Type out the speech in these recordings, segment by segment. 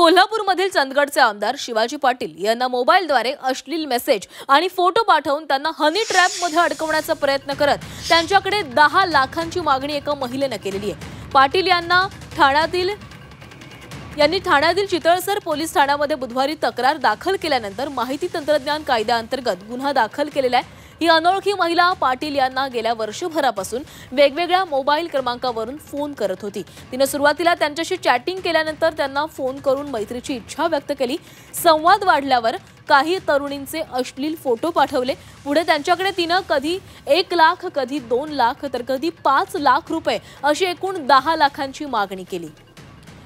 कोल्हापूरमधील चंदगडचे आमदार शिवाजी पाटील यांना मोबाईलद्वारे अश्लील मेसेज आणि फोटो पाठवून त्यांना हनी ट्रॅपमध्ये अडकवण्याचा प्रयत्न करत त्यांच्याकडे 10 लाखांची मागणी एका महिलेने केलेली आहे। पाटील यांनी ठाण्यातील चितळसर पोलीस ठाण्यामध्ये बुधवारी तक्रार दाखल केल्यानंतर माहिती तंत्रज्ञान कायद्याअंतर्गत गुन्हा दाखल केलेला आहे। ही अनोळखी महिला पाटील यांना गेल्या वर्षभरापासून वेगवेगळ्या मोबाईल क्रमांकावरून फोन करत होती। तिने सुरुवातीला त्यांच्याशी चॅटिंग केल्यानंतर त्यांना फोन करून मैत्रीची इच्छा व्यक्त केली। संवाद वाढल्यावर काही तरुणींचे अश्लील फोटो पाठवले। पुढे त्यांच्याकडे तिने कधी 1 लाख, कधी 2 लाख, तर कधी 5 लाख रुपये अशी एकूण 10 लाखांची मागणी केली।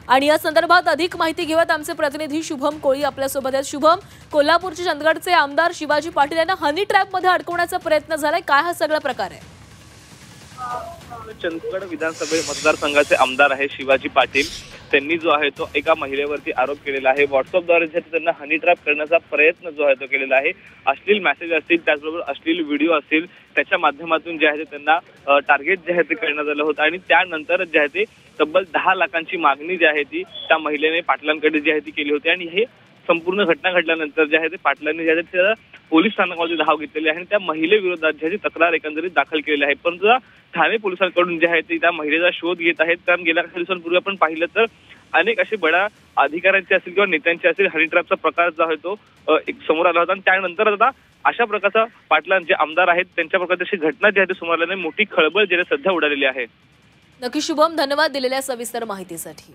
आणि या संदर्भात अधिक माहिती घेऊयात आमचे प्रतिनिधी शुभम कोळी आपल्या सोबत आहेत। शुभम, कोल्हापूरचे चंदगडचे आमदार शिवाजी पाटील यांना हनी ट्रॅपमध्ये अडकवण्याचा प्रयत्न झालाय, काय हा सगळा प्रकार आहे? चंदगड विधानसभा मतदारसंघाचे आमदार आहे शिवाजी पाटील। त्यांनी जो आहे तो एका महिलेवरती आरोप केलेला आहे। व्हॉट्सअपद्वारे त्यांना हनी ट्रॅप करण्याचा प्रयत्न जो आहे तो केलेला आहे। अश्लील मेसेज असतील, त्याचबरोबर अश्लील व्हिडिओ असतील, त्याच्या माध्यमातून जे आहे टार्गेट जे आहे ते करण्यात आलं होतं आणि त्यानंतर जे आहे ते तब्बल 10 लाखांची मागणी जी आहे ती त्या महिलेने पाटलांकडे जी आहे ती केली होती। आणि हे संपूर्ण घटना घडल्यानंतर जे आहे ते पाटलांनी जे आहे ते पोलीस स्थानकामध्ये धाव घेतलेली आहे आणि त्या महिलेविरोधात जी आहे तक्रार एकंदरीत दाखल केलेली आहे। परंतु ठाणे पोलिसांकडून जे आहे ते त्या महिलेचा शोध घेत आहेत। कारण गेल्या काही दिवसांपूर्वी आपण पाहिलं तर अनेक असे बडा अधिकाऱ्यांचे असतील किंवा नेत्यांचे असतील हनी ट्रॅपचा प्रकार जो आहे तो एक समोर आला होता आणि त्यानंतर आता अशा प्रकारचा पाटलांचे आमदार आहेत त्यांच्या प्रकारची घटना जी आहे ती समोर आल्याने मोठी खळबळ जी सध्या उडालेली आहे। नक्की शुभम, धन्यवाद दिलेल्या सविस्तर माहितीसाठी।